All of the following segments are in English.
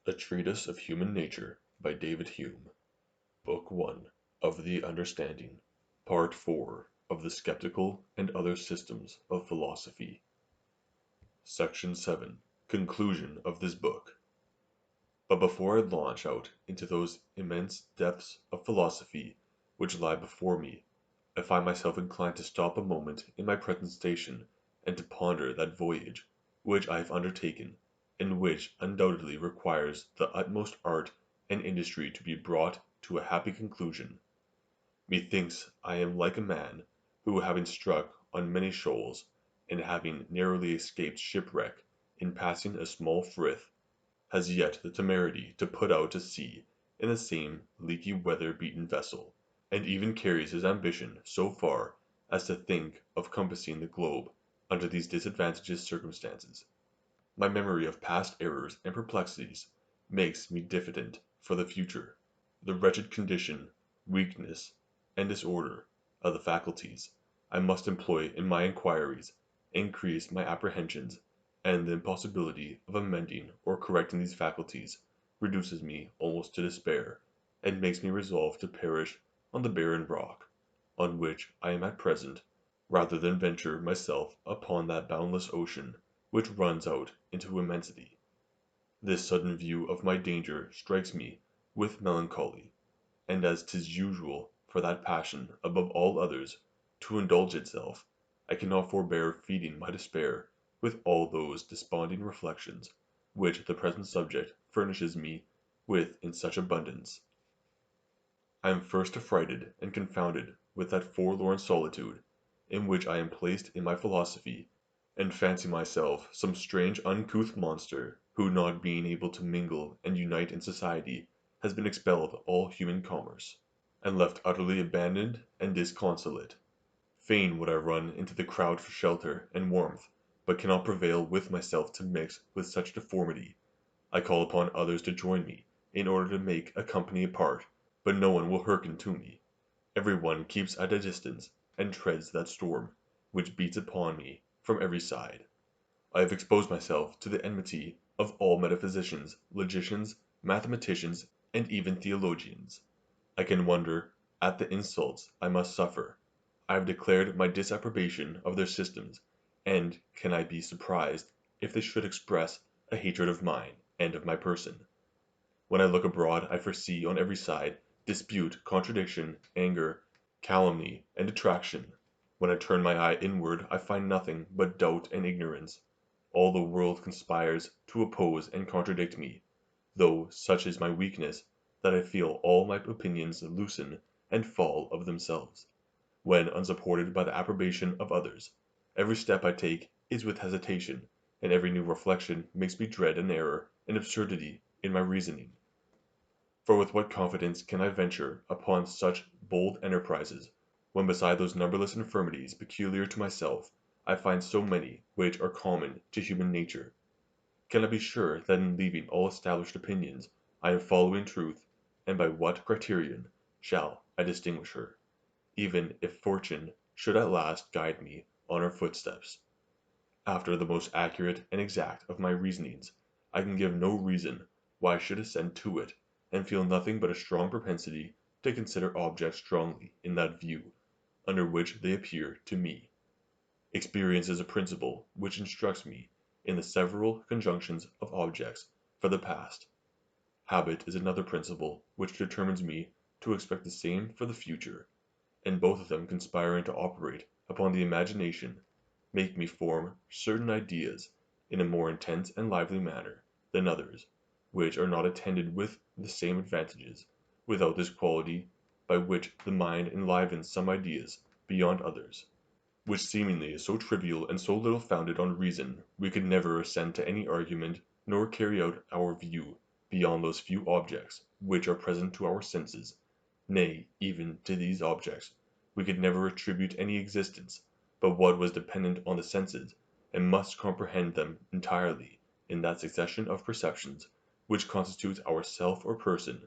A Treatise of Human Nature by David Hume. Book 1 of the Understanding. Part 4 of the Skeptical and Other Systems of Philosophy. Section 7. Conclusion of this book. But before I launch out into those immense depths of philosophy which lie before me, I find myself inclined to stop a moment in my present station and to ponder that voyage which I have undertaken, and which undoubtedly requires the utmost art and industry to be brought to a happy conclusion. Methinks I am like a man who, having struck on many shoals, and having narrowly escaped shipwreck in passing a small frith, has yet the temerity to put out to sea in the same leaky weather-beaten vessel, and even carries his ambition so far as to think of compassing the globe under these disadvantageous circumstances. My memory of past errors and perplexities makes me diffident for the future. The wretched condition, weakness, and disorder of the faculties I must employ in my inquiries increase my apprehensions, and the impossibility of amending or correcting these faculties reduces me almost to despair, and makes me resolve to perish on the barren rock, on which I am at present, rather than venture myself upon that boundless ocean which runs out into immensity. This sudden view of my danger strikes me with melancholy, and as 'tis usual for that passion above all others to indulge itself, I cannot forbear feeding my despair with all those desponding reflections which the present subject furnishes me with in such abundance. I am first affrighted and confounded with that forlorn solitude in which I am placed in my philosophy, and fancy myself some strange uncouth monster, who not being able to mingle and unite in society, has been expelled all human commerce, and left utterly abandoned and disconsolate. Fain would I run into the crowd for shelter and warmth, but cannot prevail with myself to mix with such deformity. I call upon others to join me, in order to make a company apart, but no one will hearken to me. Every one keeps at a distance, and treads that storm, which beats upon me from every side. I have exposed myself to the enmity of all metaphysicians, logicians, mathematicians, and even theologians. I can wonder at the insults I must suffer. I have declared my disapprobation of their systems, and can I be surprised if they should express a hatred of mine and of my person? When I look abroad I foresee on every side dispute, contradiction, anger, calumny, and detraction. When I turn my eye inward I find nothing but doubt and ignorance. All the world conspires to oppose and contradict me, though such is my weakness that I feel all my opinions loosen and fall of themselves, when unsupported by the approbation of others. Every step I take is with hesitation, and every new reflection makes me dread an error and absurdity in my reasoning. For with what confidence can I venture upon such bold enterprises, when beside those numberless infirmities peculiar to myself, I find so many which are common to human nature? Can I be sure that in leaving all established opinions I am following truth, and by what criterion shall I distinguish her, even if fortune should at last guide me on her footsteps? After the most accurate and exact of my reasonings, I can give no reason why I should assent to it, and feel nothing but a strong propensity to consider objects strongly in that view, under which they appear to me. Experience is a principle which instructs me in the several conjunctions of objects for the past. Habit is another principle which determines me to expect the same for the future, and both of them conspiring to operate upon the imagination, make me form certain ideas in a more intense and lively manner than others, which are not attended with the same advantages, without this quality by which the mind enlivens some ideas beyond others, which seemingly is so trivial and so little founded on reason, we could never assent to any argument, nor carry out our view beyond those few objects which are present to our senses. Nay, even to these objects we could never attribute any existence but what was dependent on the senses, and must comprehend them entirely in that succession of perceptions which constitutes our self or person.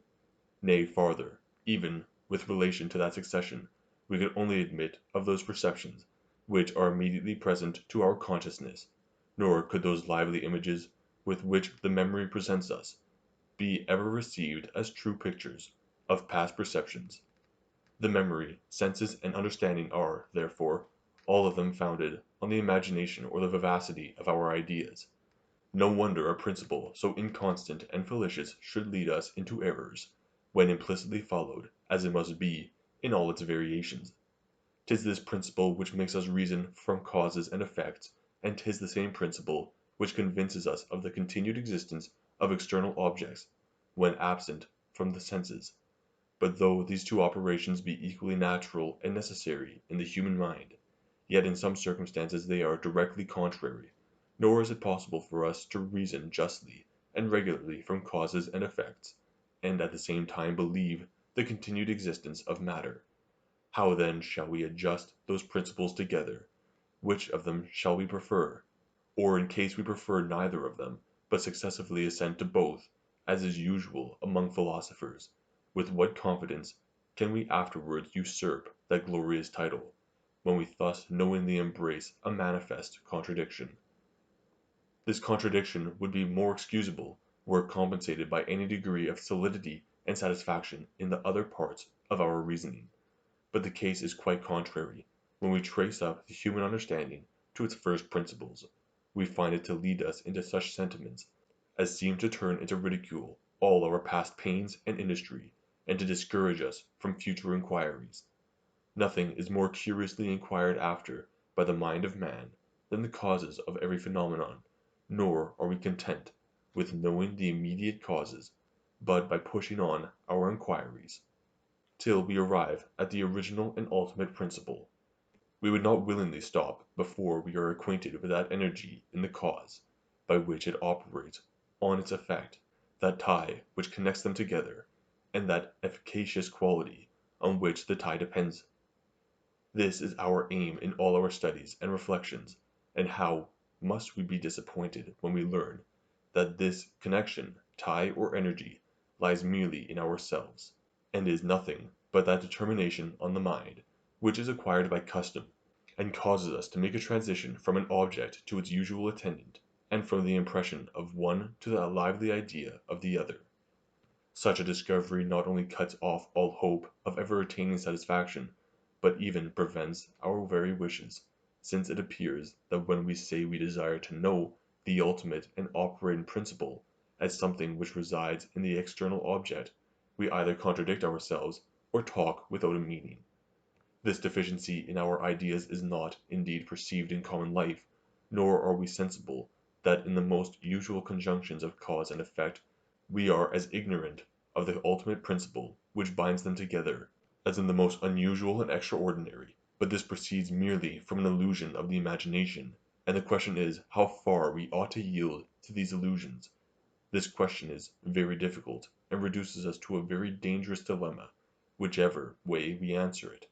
Nay, farther, even with relation to that succession, we could only admit of those perceptions which are immediately present to our consciousness, nor could those lively images with which the memory presents us be ever received as true pictures of past perceptions. The memory, senses, and understanding are, therefore, all of them founded on the imagination or the vivacity of our ideas. No wonder a principle so inconstant and fallacious should lead us into errors, when implicitly followed, as it must be, in all its variations. 'Tis this principle which makes us reason from causes and effects, and 'tis the same principle which convinces us of the continued existence of external objects, when absent from the senses. But though these two operations be equally natural and necessary in the human mind, yet in some circumstances they are directly contrary, nor is it possible for us to reason justly and regularly from causes and effects, and at the same time believe the continued existence of matter. How then shall we adjust those principles together? Which of them shall we prefer? Or in case we prefer neither of them, but successively assent to both, as is usual among philosophers, with what confidence can we afterwards usurp that glorious title, when we thus knowingly embrace a manifest contradiction? This contradiction would be more excusable were it compensated by any degree of solidity and satisfaction in the other parts of our reasoning. But the case is quite contrary. When we trace up the human understanding to its first principles, we find it to lead us into such sentiments as seem to turn into ridicule all our past pains and industry, and to discourage us from future inquiries. Nothing is more curiously inquired after by the mind of man than the causes of every phenomenon, nor are we content with knowing the immediate causes, but by pushing on our inquiries till we arrive at the original and ultimate principle. We would not willingly stop before we are acquainted with that energy in the cause, by which it operates on its effect, that tie which connects them together, and that efficacious quality on which the tie depends. This is our aim in all our studies and reflections, and how must we be disappointed when we learn that this connection, tie, or energy lies merely in ourselves, and is nothing but that determination on the mind which is acquired by custom, and causes us to make a transition from an object to its usual attendant, and from the impression of one to the lively idea of the other. Such a discovery not only cuts off all hope of ever attaining satisfaction, but even prevents our very wishes, since it appears that when we say we desire to know the ultimate and operating principle as something which resides in the external object, we either contradict ourselves or talk without a meaning. This deficiency in our ideas is not, indeed, perceived in common life, nor are we sensible that in the most usual conjunctions of cause and effect we are as ignorant of the ultimate principle which binds them together as in the most unusual and extraordinary. But this proceeds merely from an illusion of the imagination, and the question is how far we ought to yield to these illusions. This question is very difficult, and reduces us to a very dangerous dilemma, whichever way we answer it.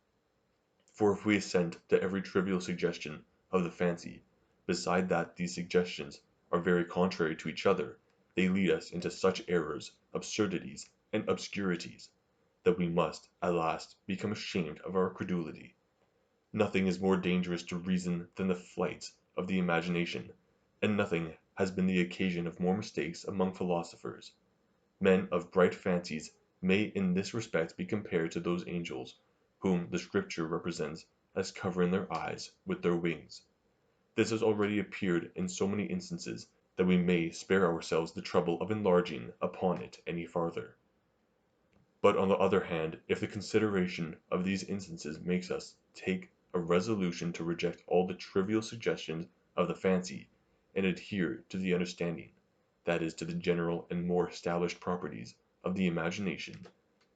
For if we assent to every trivial suggestion of the fancy, beside that these suggestions are very contrary to each other, they lead us into such errors, absurdities, and obscurities, that we must, at last, become ashamed of our credulity. Nothing is more dangerous to reason than the flights of the imagination, and nothing has been the occasion of more mistakes among philosophers. Men of bright fancies may in this respect be compared to those angels, whom the Scripture represents as covering their eyes with their wings. This has already appeared in so many instances that we may spare ourselves the trouble of enlarging upon it any farther. But on the other hand, if the consideration of these instances makes us take a resolution to reject all the trivial suggestions of the fancy, and adhere to the understanding, that is to the general and more established properties of the imagination,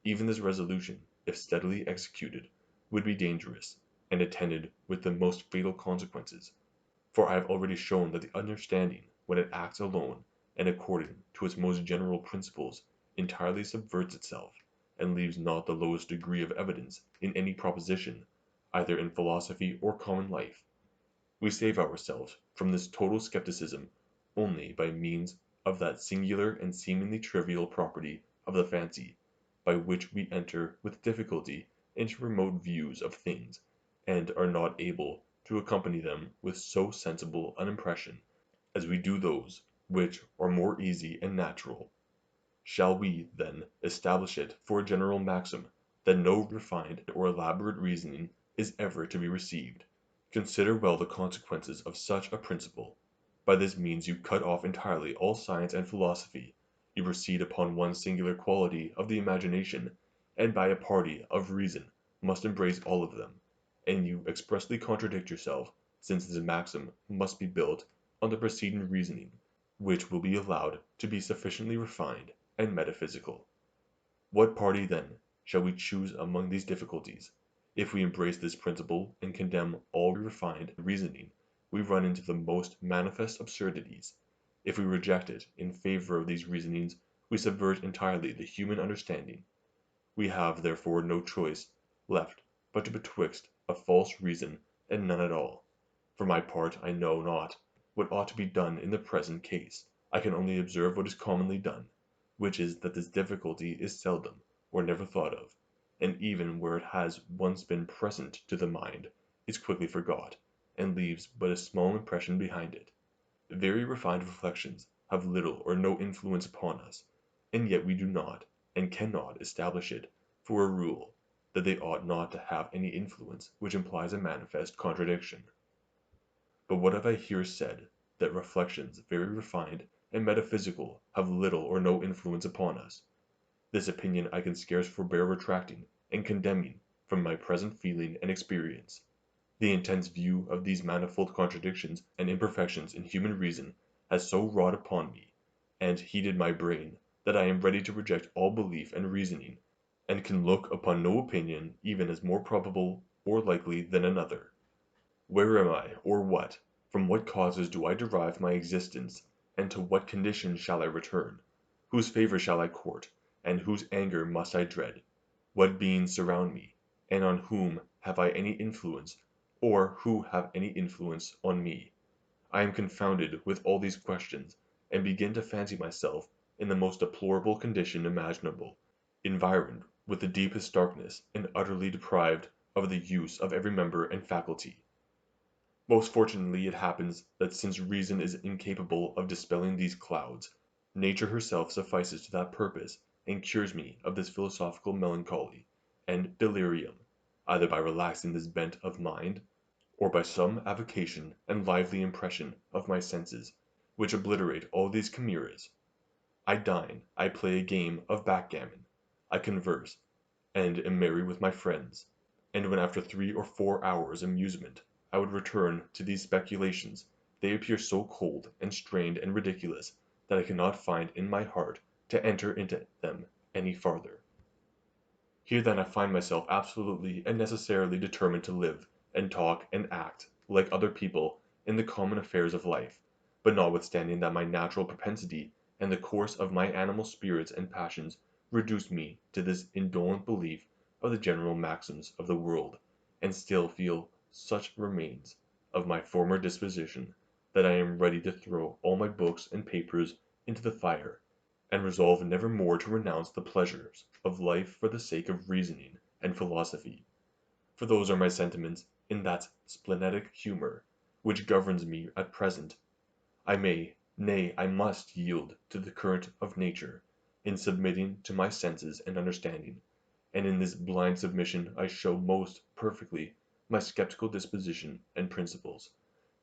even this resolution, if steadily executed, would be dangerous, and attended with the most fatal consequences. For I have already shown that the understanding, when it acts alone, and according to its most general principles, entirely subverts itself, and leaves not the lowest degree of evidence in any proposition, either in philosophy or common life. We save ourselves from this total skepticism only by means of that singular and seemingly trivial property of the fancy, by which we enter with difficulty into remote views of things, and are not able to accompany them with so sensible an impression as we do those which are more easy and natural. shall we, then, establish it for a general maxim that no refined or elaborate reasoning is ever to be received? Consider well the consequences of such a principle. By this means you cut off entirely all science and philosophy, you proceed upon one singular quality of the imagination, and by a party of reason must embrace all of them, and you expressly contradict yourself, since this maxim must be built on the preceding reasoning, which will be allowed to be sufficiently refined and metaphysical. What party, then, shall we choose among these difficulties? If we embrace this principle and condemn all refined reasoning, we run into the most manifest absurdities. If we reject it in favor of these reasonings, we subvert entirely the human understanding. We have, therefore, no choice left but to betwixt a false reason and none at all. For my part, I know not what ought to be done in the present case. I can only observe what is commonly done, which is that this difficulty is seldom or never thought of, and even where it has once been present to the mind, is quickly forgot, and leaves but a small impression behind it. Very refined reflections have little or no influence upon us, and yet we do not and cannot establish it for a rule that they ought not to have any influence, which implies a manifest contradiction. But what have I here said, that reflections very refined and metaphysical have little or no influence upon us? This opinion I can scarce forbear retracting and condemning from my present feeling and experience. The intense view of these manifold contradictions and imperfections in human reason has so wrought upon me, and heated my brain, that I am ready to reject all belief and reasoning, and can look upon no opinion even as more probable or likely than another. Where am I, or what? From what causes do I derive my existence, and to what condition shall I return? Whose favor shall I court, and whose anger must I dread? What beings surround me, and on whom have I any influence, or who have any influence on me? I am confounded with all these questions, and begin to fancy myself in the most deplorable condition imaginable, environed with the deepest darkness, and utterly deprived of the use of every member and faculty. Most fortunately it happens that since reason is incapable of dispelling these clouds, nature herself suffices to that purpose, and cures me of this philosophical melancholy and delirium, either by relaxing this bent of mind, or by some avocation and lively impression of my senses, which obliterate all these chimeras. I dine, I play a game of backgammon, I converse, and am merry with my friends, and when after 3 or 4 hours' amusement I would return to these speculations, they appear so cold and strained and ridiculous that I cannot find in my heart to enter into them any farther. Here then I find myself absolutely and necessarily determined to live, and talk, and act, like other people, in the common affairs of life, but notwithstanding that my natural propensity and the course of my animal spirits and passions reduce me to this indolent belief of the general maxims of the world, and still feel such remains of my former disposition, that I am ready to throw all my books and papers into the fire, and resolve never more to renounce the pleasures of life for the sake of reasoning and philosophy. For those are my sentiments in that splenetic humour which governs me at present. I may, nay, I must yield to the current of nature, in submitting to my senses and understanding, and in this blind submission I show most perfectly my sceptical disposition and principles.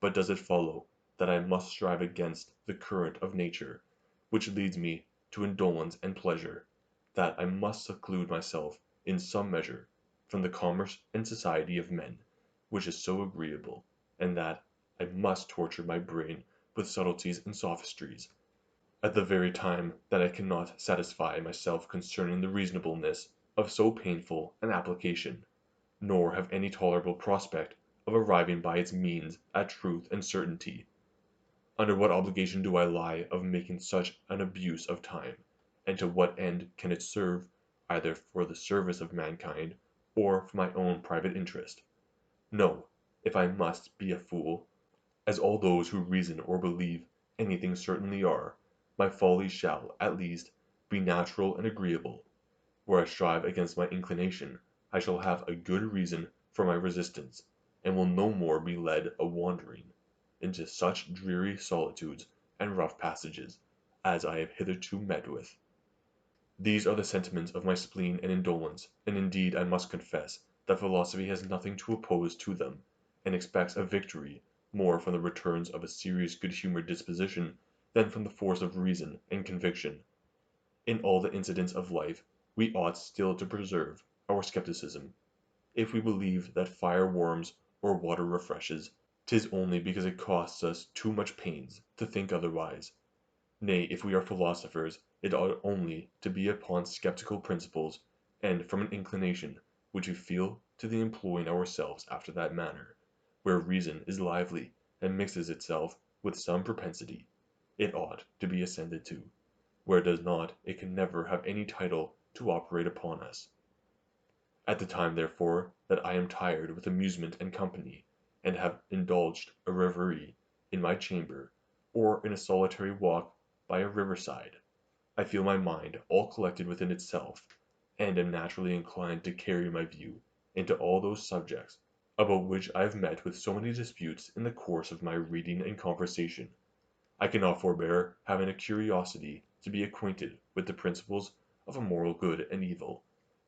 But does it follow that I must strive against the current of nature, which leads me to indolence and pleasure, that I must seclude myself in some measure from the commerce and society of men, which is so agreeable, and that I must torture my brain with subtleties and sophistries, at the very time that I cannot satisfy myself concerning the reasonableness of so painful an application, nor have any tolerable prospect of arriving by its means at truth and certainty. Under what obligation do I lie of making such an abuse of time, and to what end can it serve, either for the service of mankind, or for my own private interest? No, if I must be a fool, as all those who reason or believe anything certainly are, my folly shall, at least, be natural and agreeable. Where I strive against my inclination, I shall have a good reason for my resistance, and will no more be led a wandering into such dreary solitudes and rough passages as I have hitherto met with. These are the sentiments of my spleen and indolence, and indeed I must confess that philosophy has nothing to oppose to them, and expects a victory more from the returns of a serious good-humored disposition than from the force of reason and conviction. In all the incidents of life we ought still to preserve our skepticism. If we believe that fire warms or water refreshes, 'tis only because it costs us too much pains to think otherwise. Nay, if we are philosophers, it ought only to be upon skeptical principles, and from an inclination which we feel to the employing ourselves after that manner, where reason is lively and mixes itself with some propensity, it ought to be ascended to; where it does not, it can never have any title to operate upon us. At the time, therefore, that I am tired with amusement and company, and have indulged a reverie in my chamber, or in a solitary walk by a river side, I feel my mind all collected within itself, and am naturally inclined to carry my view into all those subjects about which I have met with so many disputes in the course of my reading and conversation. I cannot forbear having a curiosity to be acquainted with the principles of a moral good and evil,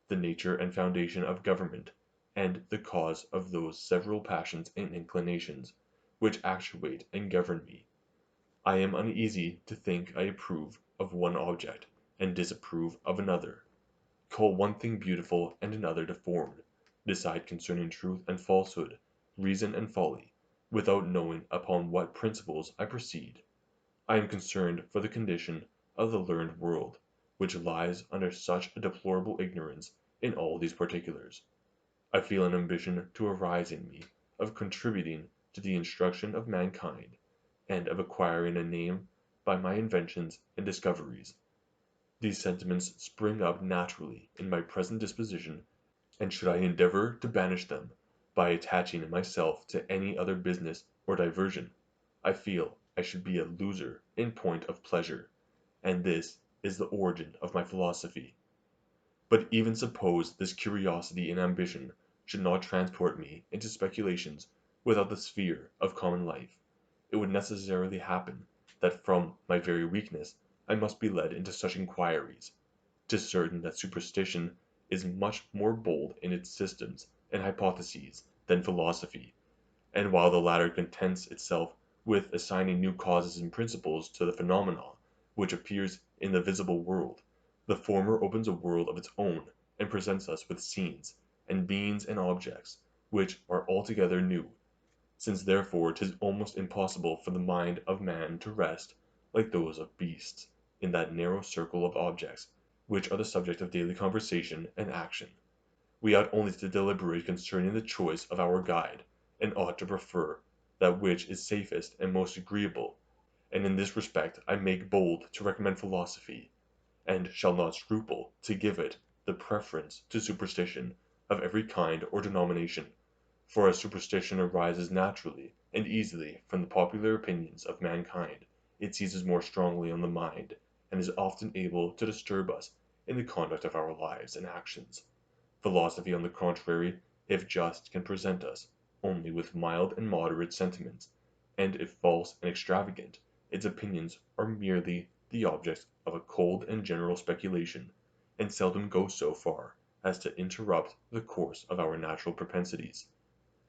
the nature and foundation of government, and the cause of those several passions and inclinations which actuate and govern me. I am uneasy to think I approve of one object, and disapprove of another; call one thing beautiful and another deformed; decide concerning truth and falsehood, reason and folly, without knowing upon what principles I proceed. I am concerned for the condition of the learned world, which lies under such a deplorable ignorance in all these particulars. I feel an ambition to arise in me of contributing to the instruction of mankind, and of acquiring a name by my inventions and discoveries. These sentiments spring up naturally in my present disposition, and should I endeavor to banish them by attaching myself to any other business or diversion, I feel I should be a loser in point of pleasure, and this is the origin of my philosophy. But even suppose this curiosity and ambition should not transport me into speculations without the sphere of common life, it would necessarily happen that from my very weakness I must be led into such inquiries. 'Tis certain that superstition is much more bold in its systems and hypotheses than philosophy, and while the latter contents itself with assigning new causes and principles to the phenomena which appears in the visible world, the former opens a world of its own and presents us with scenes, and beings and objects, which are altogether new. Since therefore 'tis almost impossible for the mind of man to rest, like those of beasts, in that narrow circle of objects which are the subject of daily conversation and action, we ought only to deliberate concerning the choice of our guide, and ought to prefer that which is safest and most agreeable, and in this respect I make bold to recommend philosophy, and shall not scruple to give it the preference to superstition of every kind or denomination; for as superstition arises naturally and easily from the popular opinions of mankind, it seizes more strongly on the mind, and is often able to disturb us in the conduct of our lives and actions. Philosophy, on the contrary, if just, can present us only with mild and moderate sentiments, and if false and extravagant, its opinions are merely the objects of a cold and general speculation, and seldom go so far as to interrupt the course of our natural propensities.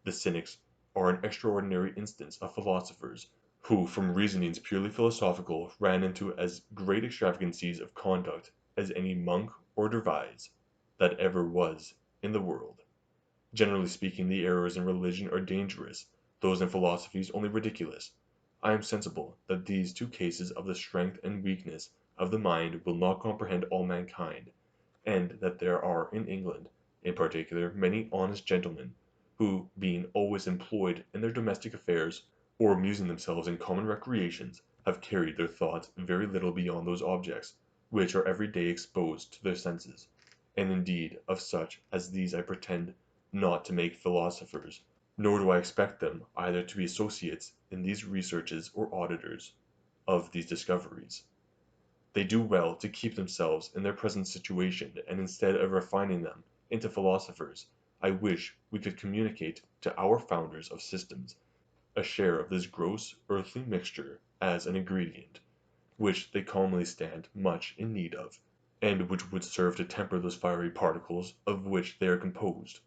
The cynics are an extraordinary instance of philosophers, who from reasonings purely philosophical ran into as great extravagancies of conduct as any monk or dervise that ever was in the world. Generally speaking, the errors in religion are dangerous, those in philosophy only ridiculous. I am sensible that these two cases of the strength and weakness of the mind will not comprehend all mankind, and that there are in England, in particular, many honest gentlemen, who, being always employed in their domestic affairs, or amusing themselves in common recreations, have carried their thoughts very little beyond those objects which are every day exposed to their senses; and indeed of such as these I pretend not to make philosophers, nor do I expect them either to be associates in these researches or auditors of these discoveries. They do well to keep themselves in their present situation, and instead of refining them into philosophers, I wish we could communicate to our founders of systems a share of this gross earthly mixture as an ingredient, which they commonly stand much in need of. and which would serve to temper those fiery particles of which they are composed.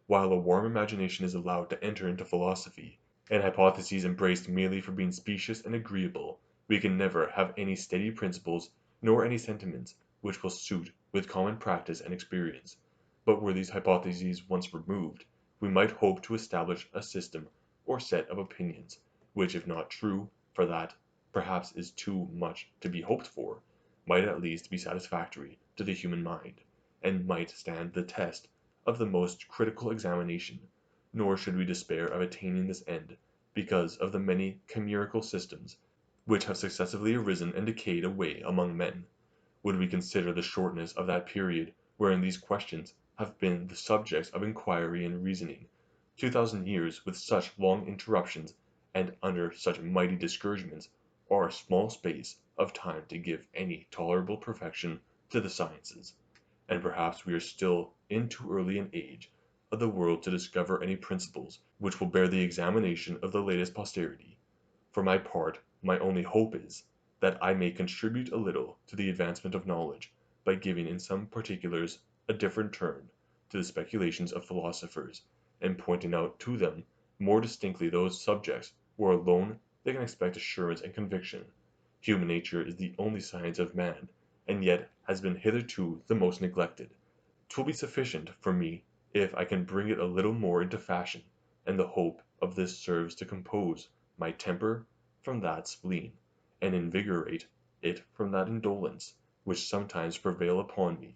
While a warm imagination is allowed to enter into philosophy, and hypotheses embraced merely for being specious and agreeable, we can never have any steady principles nor any sentiments which will suit with common practice and experience. But were these hypotheses once removed, we might hope to establish a system or set of opinions, which if not true, for that perhaps is too much to be hoped for, might at least be satisfactory to the human mind, and might stand the test of the most critical examination. Nor should we despair of attaining this end, because of the many chimerical systems which have successively arisen and decayed away among men. Would we consider the shortness of that period wherein these questions have been the subjects of inquiry and reasoning, 2000 years with such long interruptions and under such mighty discouragements are a small space of time to give any tolerable perfection to the sciences, and perhaps we are still in too early an age of the world to discover any principles which will bear the examination of the latest posterity. For my part, my only hope is, that I may contribute a little to the advancement of knowledge, by giving in some particulars a different turn to the speculations of philosophers, and pointing out to them more distinctly those subjects where alone they can expect assurance and conviction. Human nature is the only science of man, and yet has been hitherto the most neglected. 'Twill be sufficient for me if I can bring it a little more into fashion, and the hope of this serves to compose my temper from that spleen, and invigorate it from that indolence, which sometimes prevail upon me.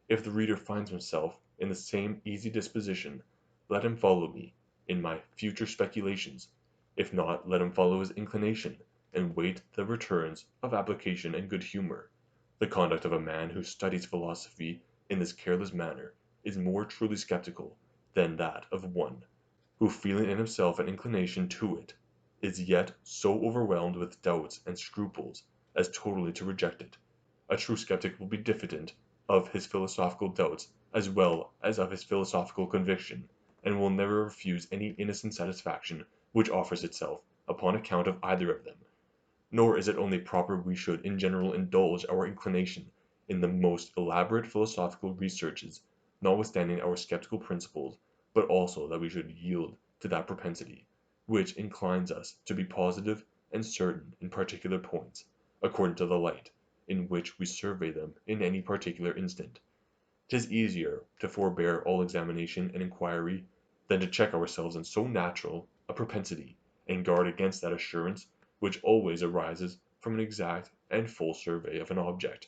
If the reader finds himself in the same easy disposition, let him follow me in my future speculations; if not, let him follow his inclination, and wait the returns of application and good humour. The conduct of a man who studies philosophy in this careless manner is more truly skeptical than that of one who, feeling in himself an inclination to it, is yet so overwhelmed with doubts and scruples as totally to reject it. A true skeptic will be diffident of his philosophical doubts as well as of his philosophical conviction, and will never refuse any innocent satisfaction which offers itself upon account of either of them. Nor is it only proper we should in general indulge our inclination in the most elaborate philosophical researches, notwithstanding our skeptical principles, but also that we should yield to that propensity, which inclines us to be positive and certain in particular points, according to the light in which we survey them in any particular instant. 'Tis easier to forbear all examination and inquiry, than to check ourselves in so natural a propensity, and guard against that assurance which always arises from an exact and full survey of an object.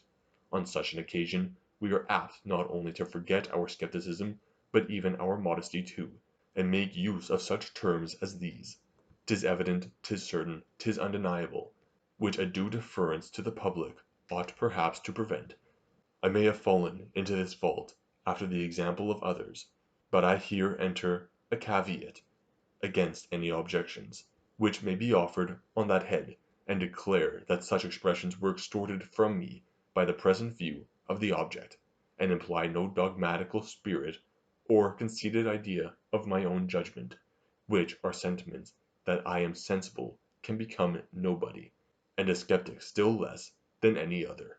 On such an occasion we are apt not only to forget our skepticism, but even our modesty too, and make use of such terms as these: "'Tis evident, 'tis certain, 'tis undeniable," which a due deference to the public ought perhaps to prevent. I may have fallen into this fault after the example of others, but I here enter a caveat against any objections which may be offered on that head, and declare that such expressions were extorted from me by the present view of the object, and imply no dogmatical spirit or conceited idea of my own judgment, which are sentiments that I am sensible can become nobody, and a skeptic still less than any other.